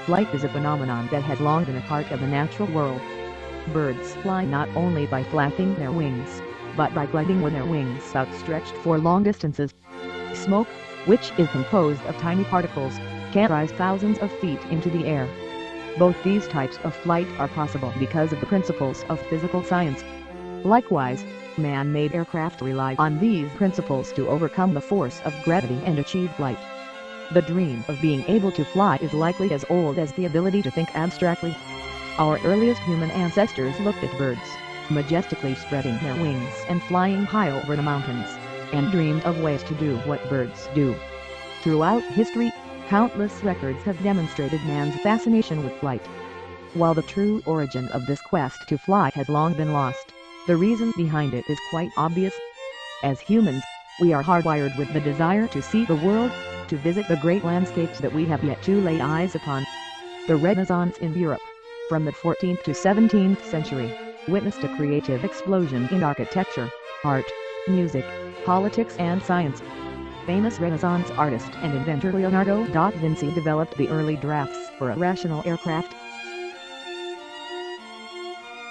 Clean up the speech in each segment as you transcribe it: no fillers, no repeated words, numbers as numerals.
Flight is a phenomenon that has long been a part of the natural world. Birds fly not only by flapping their wings, but by gliding with their wings outstretched for long distances. Smoke, which is composed of tiny particles, can rise thousands of feet into the air. Both these types of flight are possible because of the principles of physical science. Likewise, man-made aircraft rely on these principles to overcome the force of gravity and achieve flight. The dream of being able to fly is likely as old as the ability to think abstractly. Our earliest human ancestors looked at birds, majestically spreading their wings and flying high over the mountains, and dreamed of ways to do what birds do. Throughout history, countless records have demonstrated man's fascination with flight. While the true origin of this quest to fly has long been lost, the reason behind it is quite obvious. As humans, we are hardwired with the desire to see the world, to visit the great landscapes that we have yet to lay eyes upon. The Renaissance in Europe, from the 14th to 17th century, witnessed a creative explosion in architecture, art, music, politics and science. Famous Renaissance artist and inventor Leonardo da Vinci developed the early drafts for a rational aircraft.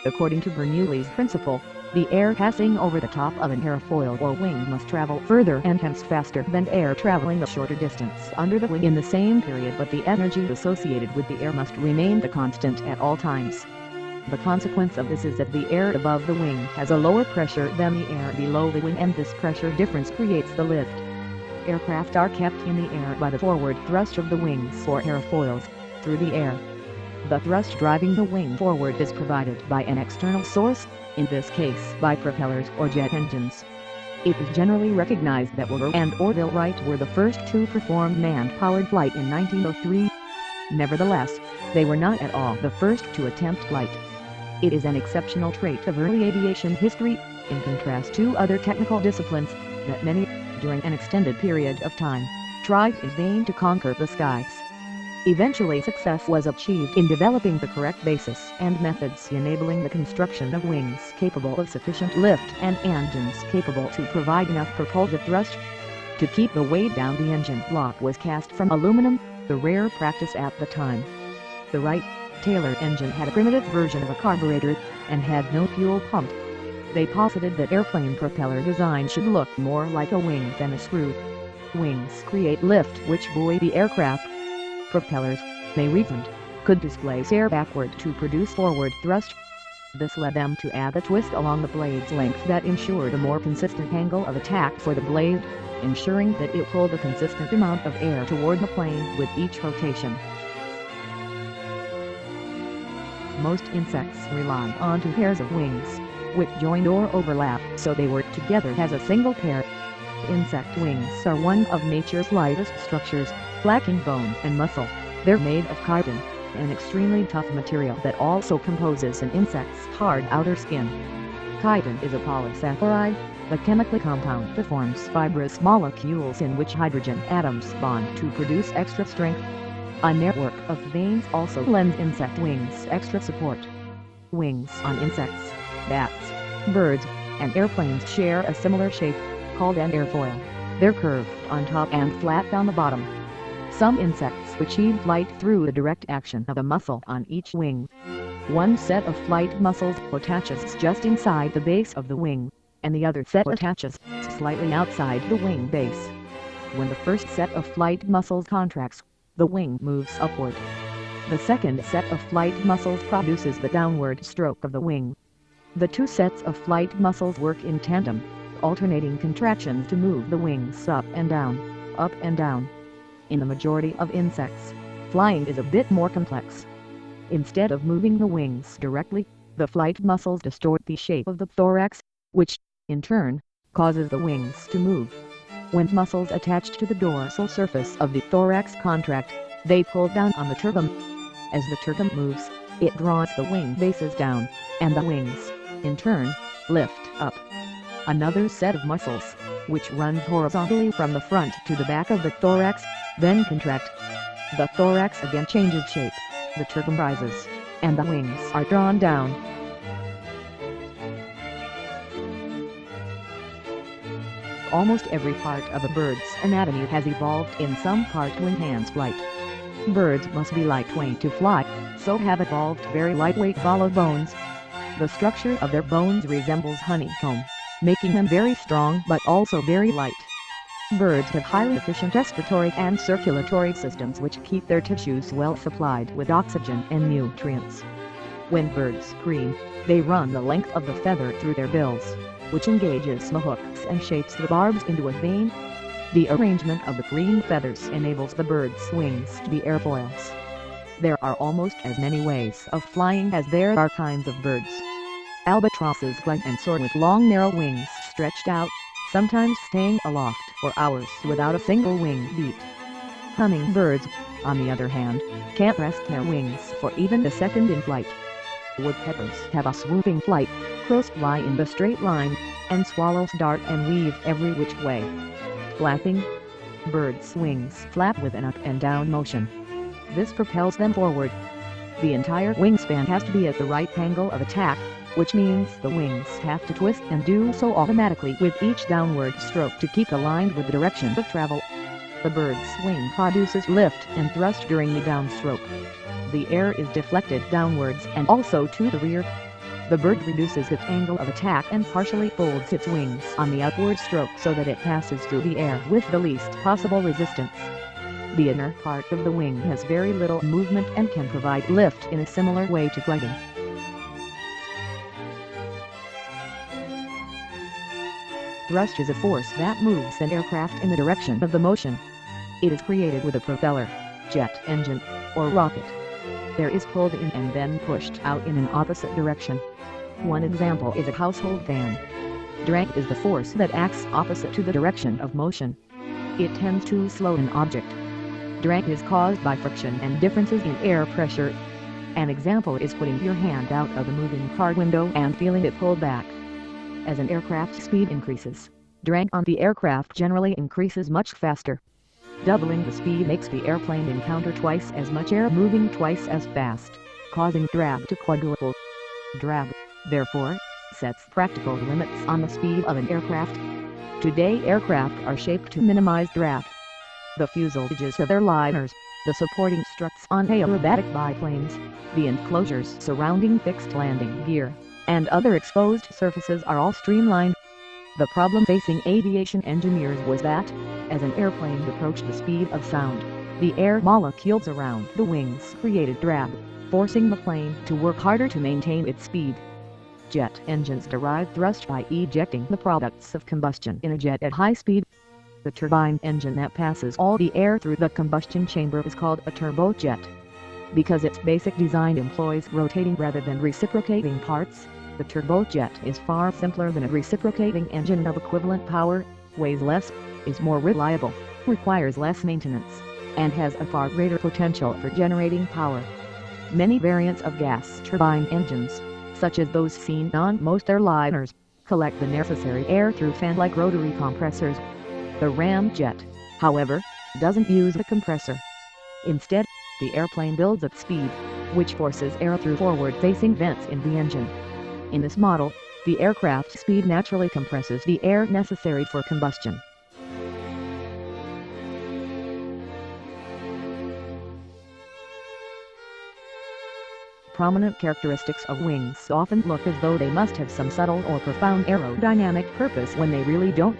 According to Bernoulli's principle, the air passing over the top of an airfoil or wing must travel further and hence faster than air traveling a shorter distance under the wing in the same period, but the energy associated with the air must remain the constant at all times. The consequence of this is that the air above the wing has a lower pressure than the air below the wing, and this pressure difference creates the lift. Aircraft are kept in the air by the forward thrust of the wings or airfoils, through the air. The thrust driving the wing forward is provided by an external source, in this case by propellers or jet engines. It is generally recognized that Woodward and Orville Wright were the first to perform manned-powered flight in 1903. Nevertheless, they were not at all the first to attempt flight. It is an exceptional trait of early aviation history, in contrast to other technical disciplines, that many, during an extended period of time, tried in vain to conquer the skies. Eventually success was achieved in developing the correct basis and methods enabling the construction of wings capable of sufficient lift and engines capable to provide enough propulsive thrust. To keep the weight down, the engine block was cast from aluminum, the rare practice at the time. The Wright-Taylor engine had a primitive version of a carburetor, and had no fuel pump. They posited that airplane propeller design should look more like a wing than a screw. Wings create lift which buoy the aircraft. Propellers, they reasoned, could displace air backward to produce forward thrust. This led them to add a twist along the blade's length that ensured a more consistent angle of attack for the blade, ensuring that it pulled a consistent amount of air toward the plane with each rotation. Most insects rely on two pairs of wings, which join or overlap so they work together as a single pair. Insect wings are one of nature's lightest structures, lacking bone and muscle. They're made of chitin, an extremely tough material that also composes an insect's hard outer skin. Chitin is a polysaccharide, a chemical compound that forms fibrous molecules in which hydrogen atoms bond to produce extra strength. A network of veins also lends insect wings extra support. Wings on insects, bats, birds, and airplanes share a similar shape, called an airfoil. They're curved on top and flat on the bottom. Some insects achieve flight through the direct action of a muscle on each wing. One set of flight muscles attaches just inside the base of the wing, and the other set attaches slightly outside the wing base. When the first set of flight muscles contracts, the wing moves upward. The second set of flight muscles produces the downward stroke of the wing. The two sets of flight muscles work in tandem, alternating contractions to move the wings up and down, up and down. In the majority of insects, flying is a bit more complex. Instead of moving the wings directly, the flight muscles distort the shape of the thorax, which, in turn, causes the wings to move. When muscles attached to the dorsal surface of the thorax contract, they pull down on the tergum. As the tergum moves, it draws the wing bases down, and the wings, in turn, lift up. Another set of muscles, which runs horizontally from the front to the back of the thorax, then contract. The thorax again changes shape, the tergum rises, and the wings are drawn down. Almost every part of a bird's anatomy has evolved in some part to enhance flight. Birds must be lightweight to fly, so have evolved very lightweight hollow bones. The structure of their bones resembles honeycomb, making them very strong but also very light. Birds have highly efficient respiratory and circulatory systems which keep their tissues well supplied with oxygen and nutrients. When birds scream, they run the length of the feather through their bills, which engages the hooks and shapes the barbs into a vein. The arrangement of the green feathers enables the bird's wings to be airfoils. There are almost as many ways of flying as there are kinds of birds. Albatrosses glide and soar with long narrow wings stretched out, sometimes staying aloft for hours without a single wing beat. Hummingbirds, on the other hand, can't rest their wings for even a second in flight. Woodpeckers have a swooping flight, crows fly in the straight line, and swallows dart and weave every which way. Flapping. Birds' wings flap with an up and down motion. This propels them forward. The entire wingspan has to be at the right angle of attack, which means the wings have to twist and do so automatically with each downward stroke to keep aligned with the direction of travel. The bird's wing produces lift and thrust during the downstroke. The air is deflected downwards and also to the rear. The bird reduces its angle of attack and partially folds its wings on the upward stroke so that it passes through the air with the least possible resistance. The inner part of the wing has very little movement and can provide lift in a similar way to gliding. Thrust is a force that moves an aircraft in the direction of the motion. It is created with a propeller, jet engine, or rocket. Air is pulled in and then pushed out in an opposite direction. One example is a household fan. Drag is the force that acts opposite to the direction of motion. It tends to slow an object. Drag is caused by friction and differences in air pressure. An example is putting your hand out of a moving car window and feeling it pull back. As an aircraft's speed increases, drag on the aircraft generally increases much faster. Doubling the speed makes the airplane encounter twice as much air moving twice as fast, causing drag to quadruple. Drag, therefore, sets practical limits on the speed of an aircraft. Today aircraft are shaped to minimize drag. The fuselages of airliners, the supporting struts on aerobatic biplanes, the enclosures surrounding fixed landing gear, and other exposed surfaces are all streamlined. The problem facing aviation engineers was that, as an airplane approached the speed of sound, the air molecules around the wings created drag, forcing the plane to work harder to maintain its speed. Jet engines derive thrust by ejecting the products of combustion in a jet at high speed. The turbine engine that passes all the air through the combustion chamber is called a turbojet. Because its basic design employs rotating rather than reciprocating parts, the turbojet is far simpler than a reciprocating engine of equivalent power, weighs less, is more reliable, requires less maintenance, and has a far greater potential for generating power. Many variants of gas turbine engines, such as those seen on most airliners, collect the necessary air through fan-like rotary compressors. The ramjet, however, doesn't use a compressor. Instead, the airplane builds up speed, which forces air through forward-facing vents in the engine. In this model, the aircraft's speed naturally compresses the air necessary for combustion. Prominent characteristics of wings often look as though they must have some subtle or profound aerodynamic purpose when they really don't.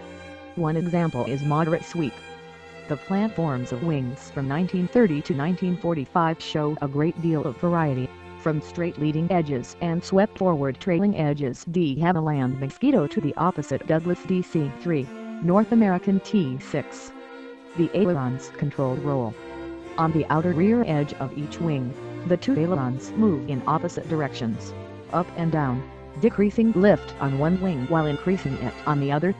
One example is moderate sweep. The platforms of wings from 1930 to 1945 show a great deal of variety, from straight leading edges and swept forward trailing edges de Havilland Mosquito to the opposite Douglas DC-3, North American T-6. The ailerons control roll. On the outer rear edge of each wing, the two ailerons move in opposite directions, up and down, decreasing lift on one wing while increasing it on the other.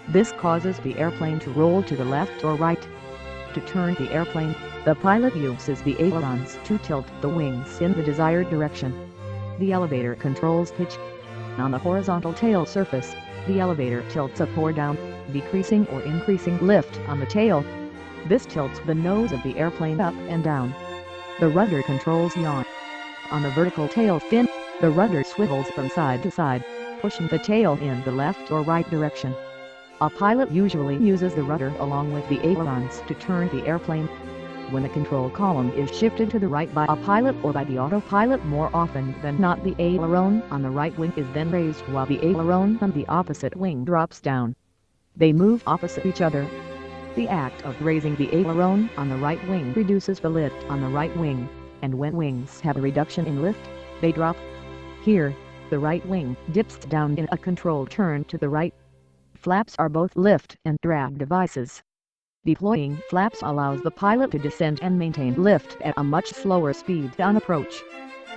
This causes the airplane to roll to the left or right. To turn the airplane, the pilot uses the ailerons to tilt the wings in the desired direction. The elevator controls pitch. On the horizontal tail surface, the elevator tilts up or down, decreasing or increasing lift on the tail. This tilts the nose of the airplane up and down. The rudder controls yaw. On the vertical tail fin, the rudder swivels from side to side, pushing the tail in the left or right direction. A pilot usually uses the rudder along with the ailerons to turn the airplane. When the control column is shifted to the right by a pilot or by the autopilot, more often than not the aileron on the right wing is then raised while the aileron on the opposite wing drops down. They move opposite each other. The act of raising the aileron on the right wing reduces the lift on the right wing, and when wings have a reduction in lift, they drop. Here, the right wing dips down in a controlled turn to the right. Flaps are both lift and drag devices. Deploying flaps allows the pilot to descend and maintain lift at a much slower speed on approach.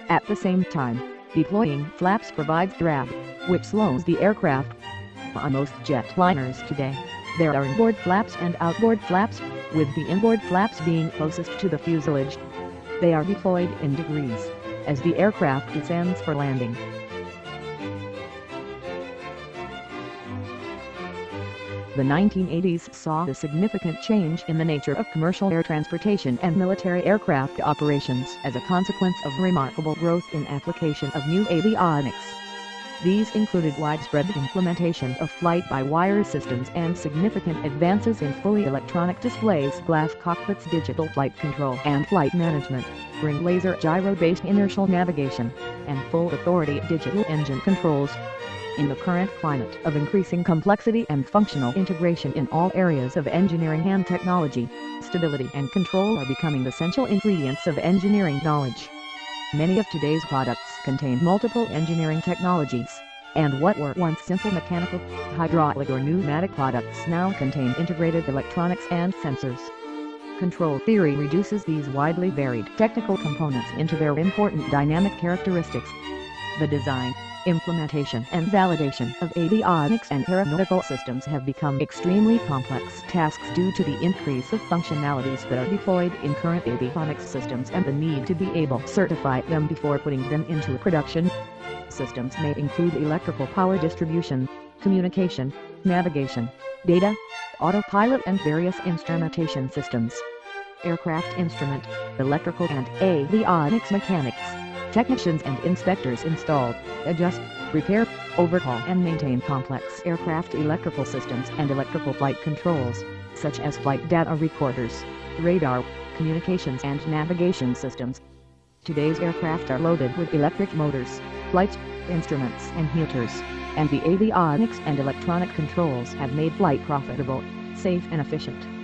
At the same time, deploying flaps provides drag, which slows the aircraft. On most jetliners today, there are inboard flaps and outboard flaps, with the inboard flaps being closest to the fuselage. They are deployed in degrees as the aircraft descends for landing. The 1980s saw a significant change in the nature of commercial air transportation and military aircraft operations as a consequence of remarkable growth in application of new avionics. These included widespread implementation of flight-by-wire systems and significant advances in fully electronic displays, glass cockpits, digital flight control and flight management, ring laser gyro-based inertial navigation, and full authority digital engine controls. In the current climate of increasing complexity and functional integration in all areas of engineering and technology, stability and control are becoming essential ingredients of engineering knowledge. Many of today's products contain multiple engineering technologies, and what were once simple mechanical, hydraulic or pneumatic products now contain integrated electronics and sensors. Control theory reduces these widely varied technical components into their important dynamic characteristics. The design, implementation and validation of avionics and aeronautical systems have become extremely complex tasks due to the increase of functionalities that are deployed in current avionics systems and the need to be able to certify them before putting them into production. Systems may include electrical power distribution, communication, navigation, data, autopilot and various instrumentation systems. Aircraft instrument, electrical and avionics mechanics, technicians and inspectors install, adjust, repair, overhaul and maintain complex aircraft electrical systems and electrical flight controls, such as flight data recorders, radar, communications and navigation systems. Today's aircraft are loaded with electric motors, flight instruments and heaters, and the avionics and electronic controls have made flight profitable, safe and efficient.